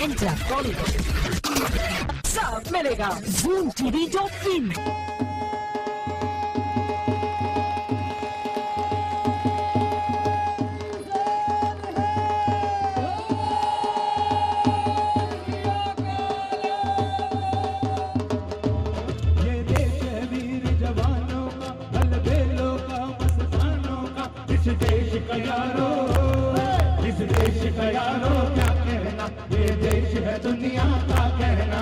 Enter Bollywood सब मिलेगा zoomtv.in। इस देश का यारो क्या कहना, ये देश है दुनिया का कहना।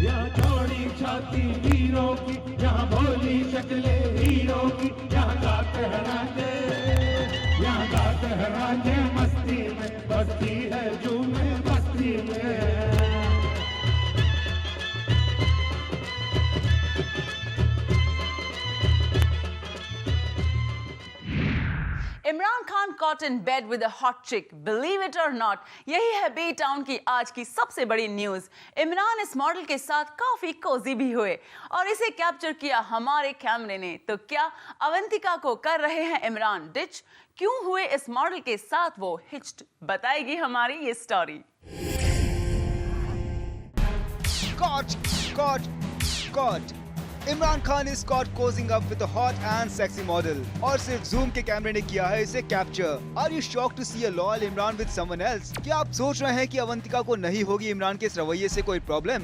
यहाँ चौड़ी छाती वीरों की, यहाँ भोली शक्लें हीरों की, यहाँ का कहराते राजे मस्ती में, बस्ती है झूमे मस्ती में। Imran Khan caught in bed with a hot chick, believe it or not, यही है बी टाउन की आज की सबसे बड़ी न्यूज। इमरान इस मॉडल के साथ काफी कोजी भी हुए और इसे कैप्चर किया हमारे कैमरे ने। तो क्या अवंतिका को कर रहे हैं इमरान डिच? क्यों हुए इस मॉडल के साथ वो हिच्ड? बताएगी हमारी ये story. Caught. Imran Khan is caught cozying up with a hot and sexy model. और सिर्फ Zoom के कैमरे ने किया है इसे capture. Are you shocked to see a loyal Imran with someone else? क्या आप सोच रहे हैं कि अवंतिका को नहीं होगी इमरान के इस रवैये से कोई problem?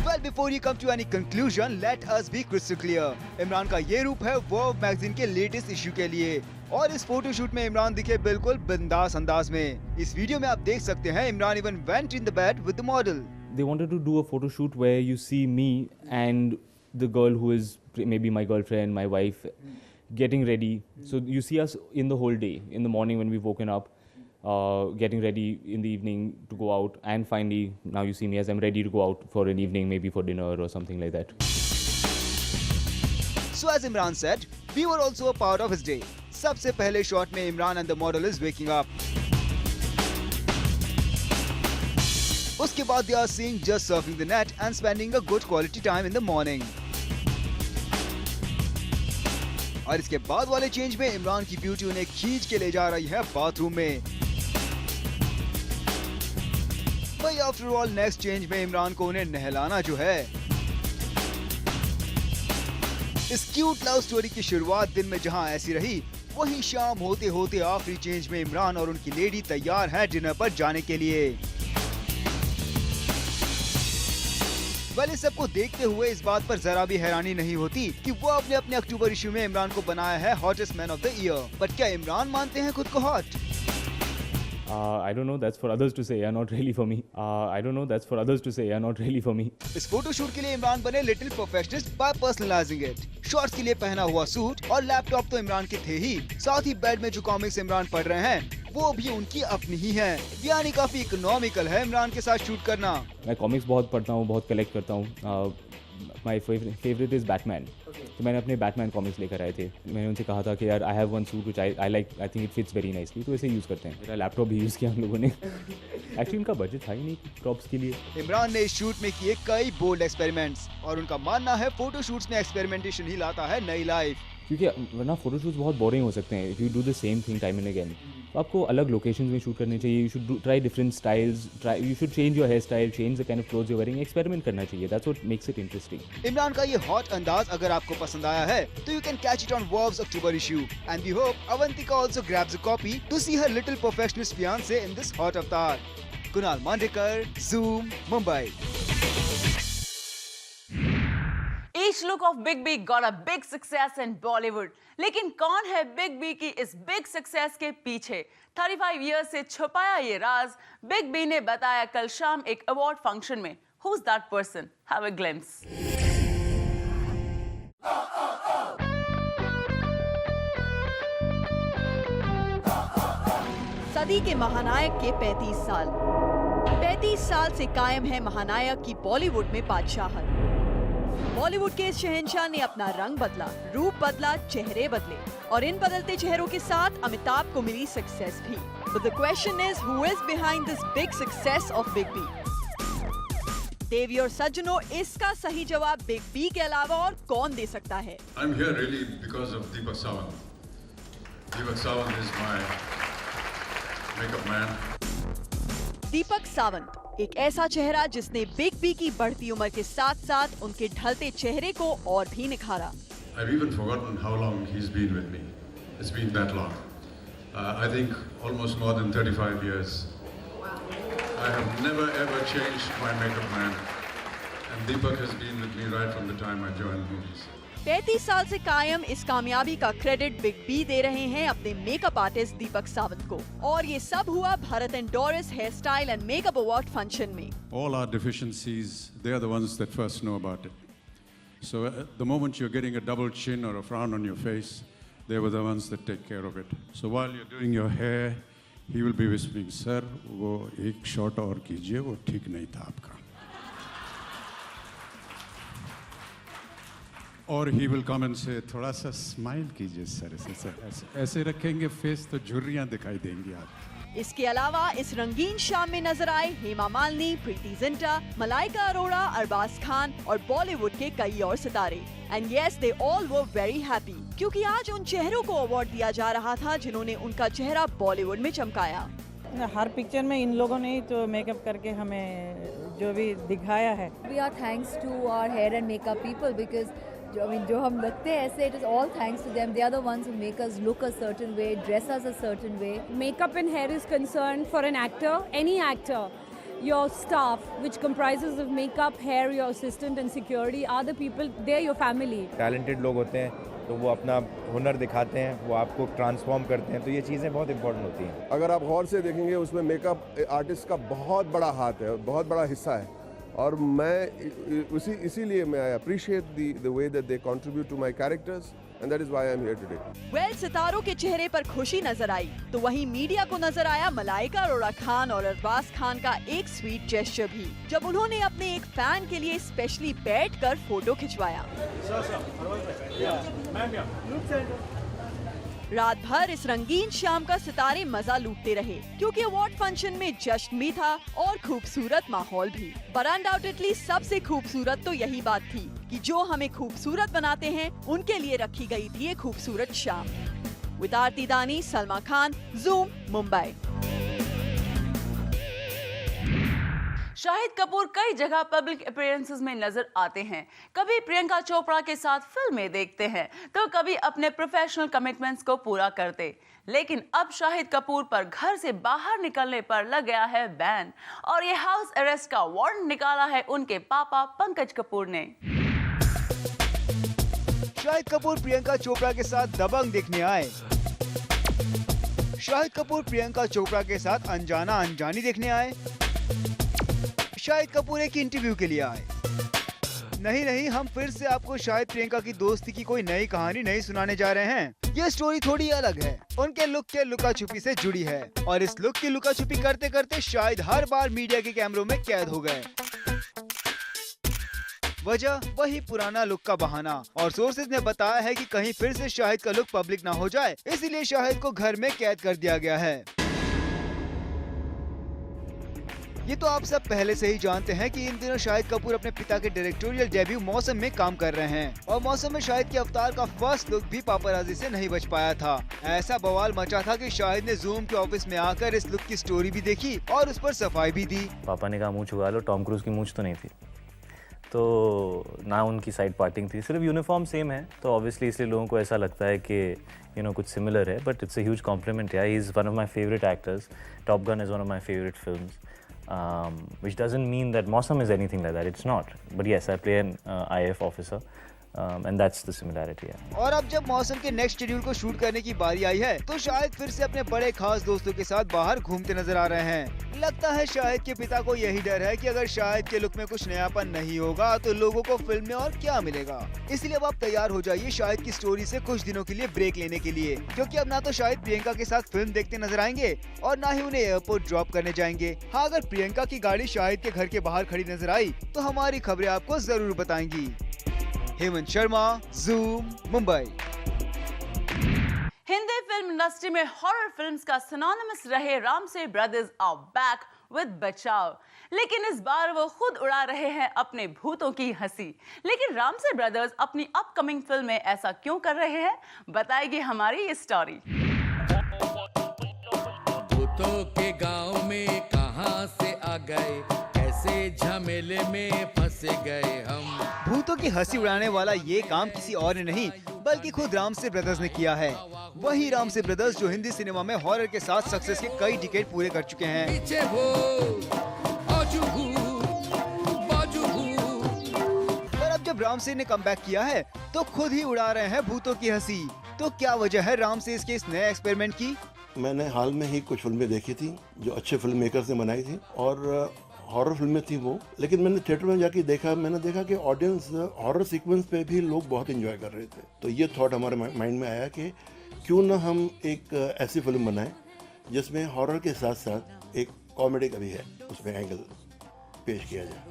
Well, before you come to any conclusion, let us be crystal clear. Imran का ये रूप है Vogue मैगजीन के लेटेस्ट इश्यू के लिए और इस फोटोशूट में इमरान दिखे बिल्कुल बिंदास अंदाज में। इस वीडियो में आप देख सकते हैं Imran even went in the bed with the model. They wanted to do a photo shoot where you see me and the girl who is maybe my girlfriend, my wife, getting ready. So you see us in the whole day. In the morning when we've woken up, getting ready in the evening to go out, and finally now you see me as I'm ready to go out for an evening, maybe for dinner or something like that. So as Imran said, we were also a part of his day. सबसे पहले shot में Imran and the model is waking up. उसके बाद they are seen just surfing the net and spending a good quality time in the morning. और इसके बाद वाले change में इमरान की ब्यूटी उन्हें खींच के ले जा रही है बाथरूम में। भाई आफ्टर ऑल नेक्स्ट चेंज में इमरान को उन्हें नहलाना जो है। इस क्यूट लव स्टोरी की शुरुआत दिन में जहां ऐसी रही, वहीं शाम होते होते आखिरी चेंज में इमरान और उनकी लेडी तैयार है डिनर पर जाने के लिए। वेल, इस सबको देखते हुए इस बात पर जरा भी हैरानी नहीं होती कि वो अपने अक्टूबर इश्यू में इमरान को बनाया है hottest man of the year. But क्या इमरान मानते हैं खुद को hot? I don't know, that's for others to say, not really for me. I don't know, that's for others to say, not really for me. इस photoshoot के लिए इमरान बने little professionalist by personalizing it. Shorts के लिए पहना हुआ suit और laptop तो इमरान के थे ही, साथ ही बेड में जो कॉमिक्स इमरान पढ़ रहे हैं वो भी उनकी अपनी ही है। यानी काफी इकोनॉमिकल है इमरान के साथ शूट करना। मैं कॉमिक्स बहुत पढ़ता हूँ, बहुत कलेक्ट करता हूँ। My favourite is Batman. तो मैंने अपने बैटमैन कॉमिक्स लेकर आए थे। मैंने उनसे कहा था कि यार I have one suit which I like, I think it fits very nicely, तो इसे यूज़ करते हैं। मेरा लैपटॉप भी यूज़ किया हम लोगों ने। एक्चुअली उनका बजट था ही नहीं प्रॉप्स के लिए। इमरान ने इस शूट में किए कई बोल्ड एक्सपेरिमेंट्स और उनका मानना है फोटोशूट्स में एक्सपेरिमेंटेशन ही लाता है नई लाइफ। क्योंकि वरना फोटोशूट्स बहुत बोरिंग हो सकते हैं if you do the same thing time and again. तो आपको अलग लोकेशंस में शूट करने चाहिए। You should try different styles, you should change your hair style, change the kind of clothes you wearing, experiment करना चाहिए। That's what makes it interesting. Imran का ये हॉट अंदाज अगर आपको पसंद आया है तो you can catch it on Vogue's October issue and we hope Avantika also grabs a copy to see her little professionalist fiancee in this hot avatar. Kunal Mandekar, Zoom, Mumbai. Each look of Big B got a big success in Bollywood. लेकिन कौन है Big B की इस big success के पीछे? 35 years से छुपाया ये राज Big B ने बताया कल शाम एक अवार्ड फंक्शन में। Who's that person? Have a glimpse. सदी के महानायक के 35 साल। 35 साल से कायम है महानायक की बॉलीवुड में बादशाहत। बॉलीवुड के इस शहंशाह ने अपना रंग बदला, रूप बदला, चेहरे बदले और इन बदलते चेहरों के साथ अमिताभ को मिली सक्सेस भी। But the question is, who is behind this big success of Big B? देवी और सज्जनों, इसका सही जवाब बिग बी के अलावा और कौन दे सकता है? I'm here really because of Deepak Sawant. Deepak Sawant is my makeup man. Deepak Sawant, एक ऐसा चेहरा जिसने बिग बी की बढ़ती उम्र के साथ साथ उनके ढलते चेहरे को और भी निखारा। I've even forgotten how long he's been with me. It's been that long. I think almost more than 35 years. I have never ever changed my makeup man. And Deepak has been with me right from the time I joined movies. 35 साल से कायम इस कामयाबी का credit big B दे रहे हैं अपने makeup artist Deepak Sawant को। और ये सब हुआ Bharat and Doris hair style and makeup award function में। All our deficiencies, they are the ones that first know about it. So the moment you're getting a double chin or a frown on your face, they were the ones that take care of it. So while you're doing your hair, he will be whispering, "Sir, वो एक shot और कीजिए, वो ठीक नहीं था आपका." और he will come and say, थोड़ा सा स्माइल कीजिए सर, ऐसे रखेंगे फेस तो झुर्रियां दिखाई देंगी आप। इसके अलावा इस रंगीन शाम में नजर आए हेमा मालिनी, प्रीति जिंटा, मलाइका अरोड़ा, अरबाज खान और बॉलीवुड के कई और सितारे। And yes, they all were very happy क्योंकि आज उन चेहरों को अवार्ड दिया जा रहा था जिन्होंने उनका चेहरा बॉलीवुड में चमकाया। हर पिक्चर में इन लोगों ने ही तो मेकअप करके हमें जो भी दिखाया है। We are thanks to our hair and makeup people because जो हम लगते हैं ऐसे, it is all thanks to them. They are the ones who make us look a certain way, dress us a certain way. Makeup and hair is concerned for an actor, any actor. Your staff, which comprises of makeup, hair, your assistant and security, are the people, they are your family. Talented लोग होते हैं तो वो अपना हुनर दिखाते हैं, वो आपको ट्रांसफॉर्म करते हैं, तो ये चीज़ें बहुत इंपॉर्टेंट होती हैं। अगर आप गौर से देखेंगे उसमें मेकअप आर्टिस्ट का बहुत बड़ा हाथ है, बहुत बड़ा हिस्सा है और मैं इसीलिए मैं appreciate the way that they contribute to my characters and that is why I am here today. Well, सितारों के चेहरे पर खुशी नजर आई तो वहीं मीडिया को नजर आया मलाइका अरोड़ा खान और अरबाज खान का एक स्वीट जेस्चर भी, जब उन्होंने अपने एक फैन के लिए स्पेशली बैठकर फोटो खिंचवाया। रात भर इस रंगीन शाम का सितारे मजा लूटते रहे क्योंकि अवार्ड फंक्शन में जश्न भी था और खूबसूरत माहौल भी। पर अनडाउटेडली सबसे खूबसूरत तो यही बात थी कि जो हमें खूबसूरत बनाते हैं उनके लिए रखी गई थी ये खूबसूरत शाम। विद आरती दानी, सलमा खान, ज़ूम, मुंबई। शाहिद कपूर कई जगह पब्लिक अपीयरेंसेस में नजर आते हैं। कभी प्रियंका चोपड़ा के साथ फिल्में देखते हैं तो कभी अपने प्रोफेशनल कमिटमेंट्स को पूरा करते। लेकिन अब शाहिद कपूर पर घर से बाहर निकलने पर लग गया है बैन और ये हाउस अरेस्ट का वारंट निकाला है उनके पापा पंकज कपूर ने। शाहिद कपूर प्रियंका चोपड़ा के साथ दबंग देखने आए। शाहिद कपूर प्रियंका चोपड़ा के साथ अनजाना अनजानी देखने आए। शाहिद कपूर एक इंटरव्यू के लिए आए। नहीं, हम फिर से आपको शाहिद प्रियंका की दोस्ती की कोई नई कहानी नहीं सुनाने जा रहे हैं। ये स्टोरी थोड़ी अलग है, उनके लुक के लुका छुपी से जुड़ी है और इस लुक की लुका छुपी करते करते शाहिद हर बार मीडिया के कैमरों में कैद हो गए। वजह वही पुराना लुक का बहाना और सोर्सेज ने बताया है कि कहीं फिर से शाहिद का लुक पब्लिक ना हो जाए, इसीलिए शाहिद को घर में कैद कर दिया गया है। ये तो आप सब पहले से ही जानते हैं कि इन दिनों शाहिद कपूर अपने पिता के डायरेक्टोरियल डेब्यू मौसम में काम कर रहे हैं और मौसम में शाहिद के अवतार का फर्स्ट लुक भी पापराजी से नहीं बच पाया था। ऐसा बवाल मचा था कि शाहिद ने ज़ूम के ऑफिस में आकर इस लुक की स्टोरी भी देखी और उस पर सफाई भी दी। पापा ने कहा मूंछ उगा लो, टॉम क्रूज की मूंछ तो नहीं थी, तो ना उनकी साइड पार्टिंग थी, सिर्फ यूनिफॉर्म सेम है, तो ऑब्वियसली इसलिए लोगों को ऐसा लगता है कि कुछ सिमिलर है, but it's a huge complement. He is one of my favourite actors. Top gun is one of my favourite films. Which doesn't mean that Mausam is anything like that. It's not. But yes, I play an IF officer, and that's the similarity. Yeah. और अब जब मौसम के next schedule को shoot करने की बारी आई है, तो शाहिद फिर से अपने बड़े खास दोस्तों के साथ बाहर घूमते नजर आ रहे हैं। लगता है शाहिद के पिता को यही डर है कि अगर शाहिद के लुक में कुछ नयापन नहीं होगा तो लोगों को फिल्म में और क्या मिलेगा। इसलिए अब आप तैयार हो जाइए शाहिद की स्टोरी से कुछ दिनों के लिए ब्रेक लेने के लिए, क्योंकि अब ना तो शाहिद प्रियंका के साथ फिल्म देखते नजर आएंगे और ना ही उन्हें एयरपोर्ट ड्रॉप करने जाएंगे। हाँ, अगर प्रियंका की गाड़ी शाहिद के घर के बाहर खड़ी नजर आई तो हमारी खबरें आपको जरूर बताएंगी। Hemant Sharma, Zoom, Mumbai. Hindi film industry में हॉरर फिल्म्स का सिनोनिमस रहे Ramsay brothers are back with Bachao, लेकिन इस बार वो खुद उड़ा रहे हैं अपने भूतों की हंसी। लेकिन रामसे ब्रदर्स अपनी अपकमिंग फिल्म में ऐसा क्यों कर रहे हैं, बताएगी हमारी ये स्टोरी। भूतों के गांव में कहां से आ गए, कैसे झमेले में फंसे गए हम। भूतों की हंसी उड़ाने वाला ये काम किसी और ने नहीं बल्कि खुद रामसे ब्रदर्स ने किया है। वही रामसे ब्रदर्स जो हिंदी सिनेमा में हॉरर के साथ सक्सेस के कई डिकेड पूरे कर चुके हैं। पर अब जब रामसे ने कमबैक किया है तो खुद ही उड़ा रहे हैं भूतों की हंसी। तो क्या वजह है रामसे के इस नए एक्सपेरिमेंट की? मैंने हाल में ही कुछ फिल्में देखी थी जो अच्छे फिल्म मेकर्स ने बनाई थी और हॉरर फिल्में थी वो, लेकिन मैंने थिएटर में जाके मैंने देखा कि ऑडियंस हॉरर सीक्वेंस पे भी लोग बहुत एंजॉय कर रहे थे। तो ये थॉट हमारे माइंड में आया कि क्यों ना हम एक ऐसी फिल्म बनाएं जिसमें हॉरर के साथ साथ एक कॉमेडी का भी है, उसमें एंगल पेश किया जाए।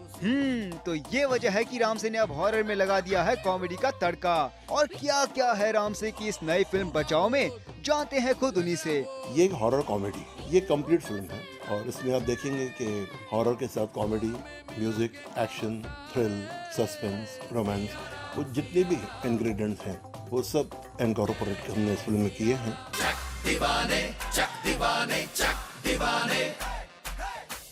तो ये वजह है कि रामसे ने अब हॉरर में लगा दिया है कॉमेडी का तड़का। और क्या क्या है रामसे की इस नई फिल्म बचाओ में, जानते हैं खुद उन्हीं से। ये एक हॉरर कॉमेडी, ये कंप्लीट फिल्म है और इसमें आप देखेंगे कि हॉरर के साथ comedy, music, action, thrill, suspense, romance, वो जितने भी इंग्रेडिएंट्स हैं वो सब इनकॉर्पोरेट हमने इस फिल्म में किए हैं। चक दीवाने, चक दीवाने, चक दीवाने,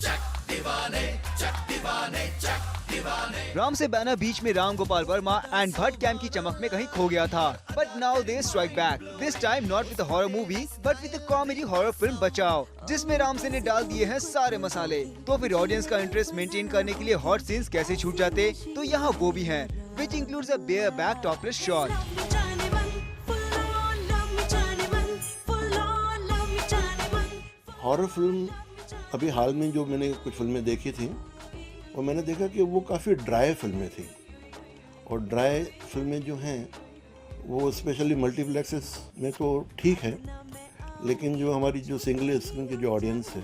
चक दीवाने, चक दीवाने, चक दीवाने। रामसे बैनर बीच में राम गोपाल वर्मा एंड भट्ट कैम की चमक में कहीं खो गया था, but now they strike back, this time not with horror movie but with comedy horror film बचाओ, जिसमें रामसे ने डाल दिए हैं सारे मसाले। तो फिर ऑडियंस का इंटरेस्ट मेंटेन करने के लिए हॉट सीन्स कैसे छूट जाते, तो यहाँ वो भी हैं, which includes a bare back topless shot. Horror film अभी हाल में जो मैंने कुछ फिल्में देखी थी और मैंने देखा कि वो काफ़ी ड्राई फिल्में थी और ड्राई फिल्में जो हैं वो स्पेशली मल्टीप्लेक्सेस में तो ठीक है, लेकिन जो हमारी जो सिंगल स्क्रीन की जो ऑडियंस है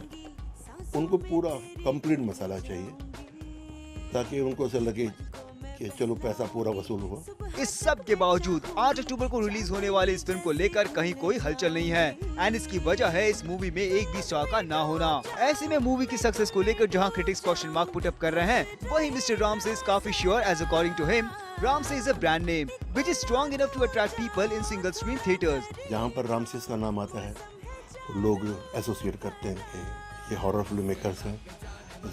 उनको पूरा कंप्लीट मसाला चाहिए ताकि उनको ऐसा लगे कि चलो पैसा पूरा वसूल हुआ। इस सब के बावजूद 8 अक्टूबर को रिलीज होने वाली इस फिल्म को लेकर कहीं कोई हलचल नहीं है एंड इसकी वजह है इस मूवी में एक भी स्टार का ना होना। ऐसे में मूवी की सक्सेस को लेकर जहां critics question mark put up कर रहे हैं, वहीं मिस्टर रामसे इज काफी sure as according to him Ramsay is a brand name which is strong enough to attract people in single screen theatres. जहाँ पर रामसे का नाम आता है तो लोग एसोसिएट करते हैं कि ये हॉरर फिल्म मेकर्स हैं।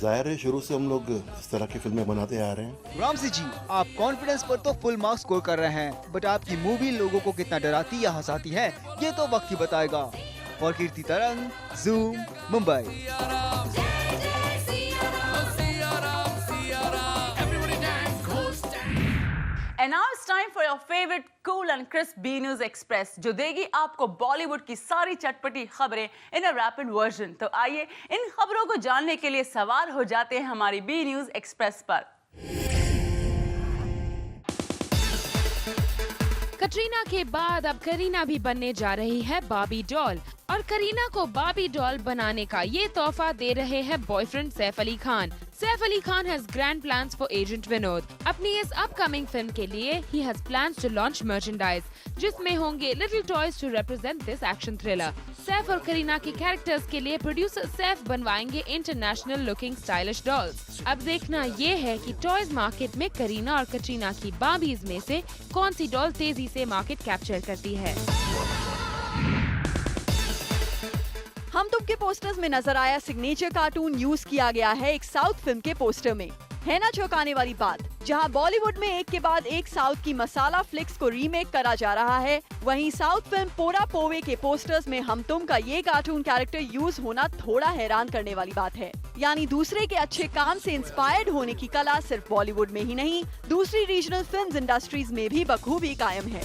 जाहिर है शुरू से हम लोग इस तरह की फिल्में बनाते आ रहे हैं। रामसे जी, आप कॉन्फिडेंस पर तो फुल मार्क्स स्कोर कर रहे हैं, बट आपकी मूवी लोगों को कितना डराती या हंसाती है ये तो वक्त ही बताएगा। और कीर्ति तरंग, zoom, Mumbai. And now it's time for your favorite cool and crisp B News Express, जो देगी आपको बॉलीवुड की सारी चटपटी खबरें इन अ रैपिड वर्जन। तो आइए इन खबरों को जानने के लिए सवार हो जाते हैं हमारी B News Express पर। कटरीना के बाद अब करीना भी बनने जा रही है बार्बी डॉल और करीना को बार्बी डॉल बनाने का ये तोहफा दे रहे हैं boyfriend Saif Ali Khan. Saif Ali Khan has grand plans for Agent Vinod. अपनी इस upcoming फिल्म के लिए he has plans to launch merchandise, जिसमें होंगे little toys to represent this action thriller. Saif और करीना के कैरेक्टर्स के लिए प्रोड्यूसर सैफ बनवाएंगे इंटरनेशनल लुकिंग स्टाइलिश डॉल्स। अब देखना ये है कि टॉयज मार्केट में करीना और कटरीना की बार्बीज में से कौन सी डॉल तेजी से मार्केट कैप्चर करती है। हम तुम के पोस्टर्स में नजर आया सिग्नेचर कार्टून यूज किया गया है एक साउथ फिल्म के पोस्टर में। है ना चौंकाने वाली बात, जहां बॉलीवुड में एक के बाद एक साउथ की मसाला फ्लिक्स को रीमेक करा जा रहा है, वहीं साउथ फिल्म पोरा पोवे के पोस्टर्स में हम तुम का ये कार्टून कैरेक्टर यूज होना थोड़ा हैरान करने वाली बात है। यानी दूसरे के अच्छे काम से इंस्पायर्ड होने की कला सिर्फ बॉलीवुड में ही नहीं, दूसरी रीजनल फिल्म इंडस्ट्रीज में भी बखूबी कायम है।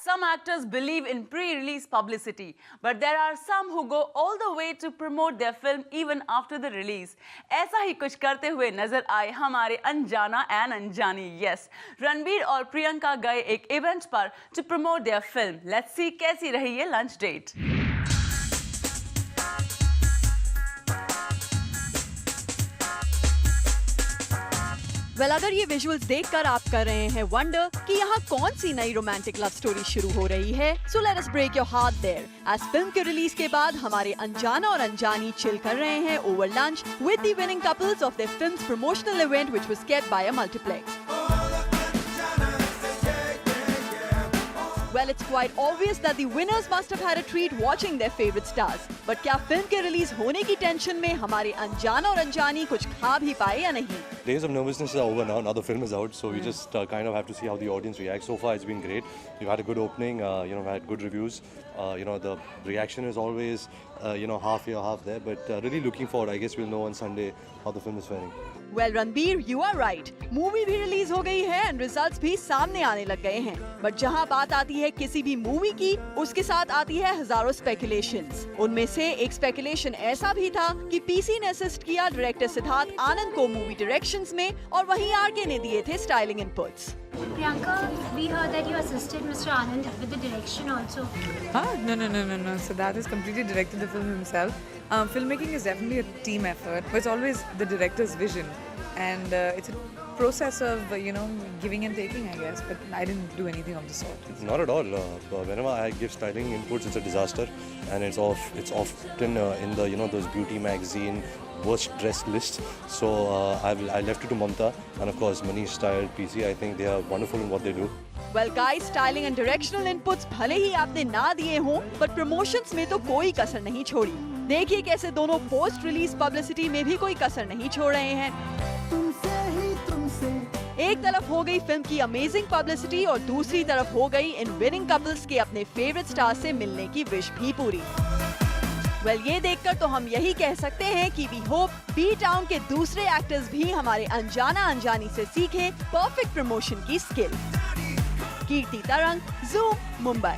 Some actors believe in pre-release publicity, but there are some who go all the way to promote their film even after the release. ऐसा ही कुछ करते हुए नजर आए हमारे अनजाना एंड अनजानी। यस, रणबीर और प्रियंका गए एक इवेंट पर to promote their film. Let's see कैसी रही ये लंच डेट। वेल अगर ये विजुअल्स देखकर आप कर रहे हैं वंडर कि यहाँ कौन सी नई रोमांटिक लव स्टोरी शुरू हो रही है, so let us break your heart there as film के रिलीज के बाद हमारे अनजाना और अनजानी चिल कर रहे हैं over lunch with the winning couples of their films promotional event which was kept bye a multiplex. Well, it's quite obvious that the winners must have had a treat watching their favorite stars. But क्या film के release होने की tension में हमारे अनजाना और अनजानी कुछ खा भी पाए या नहीं? Days of nervousness are over now. Now the film is out, so we just kind of have to see how the audience reacts. So far, it's been great. We've had a good opening. We've had good reviews. The reaction is always, half here, half there. But really looking forward. I guess we'll know on Sunday how the film is faring. Well, Ranbir, you are right. Movie भी release हो गई है and results भी सामने आने लग गए हैं. But जहाँ बात आती है किसी भी मूवी की, उसके साथ आती है हजारों speculations. उनमें से एक speculation ऐसा भी था कि पीसी ने असिस्ट किया डायरेक्टर सिद्धार्थ आनंद को मूवी डायरेक्शंस में और वहीं आरके ने दिए थे styling inputs. Priyanka, we heard that you assisted Mr. Anand with the direction also. No. Siddharth has completely directed the film himself. Filmmaking is definitely a team effort, but it's always the director's vision. And it's a process of, giving and taking, I guess. But I didn't do anything of the sort. Not at all. Whenever I give styling inputs, it's a disaster. And it's often in the, those beauty magazine worst dressed lists. So I left it to Mamta. And of course, Manish styled PC. I think they are wonderful in what they do. Well guys, styling and directional inputs भले ही आपने ना दिए हों, but promotions में तो कोई कसर नहीं छोड़ी. देखिए कैसे दोनों पोस्ट रिलीज पब्लिसिटी में भी कोई कसर नहीं छोड़ रहे हैं. एक तरफ हो गई फिल्म की अमेजिंग पब्लिसिटी और दूसरी तरफ हो गई इन विनिंग कपल्स के अपने फेवरेट स्टार से मिलने की विश भी पूरी. वेल ये देखकर तो हम यही कह सकते हैं कि वी होप बी टाउन के दूसरे एक्टर्स भी हमारे अनजाना अनजानी से सीखें परफेक्ट प्रमोशन की स्किल. कीर्ति तरंग, ज़ूम, मुंबई.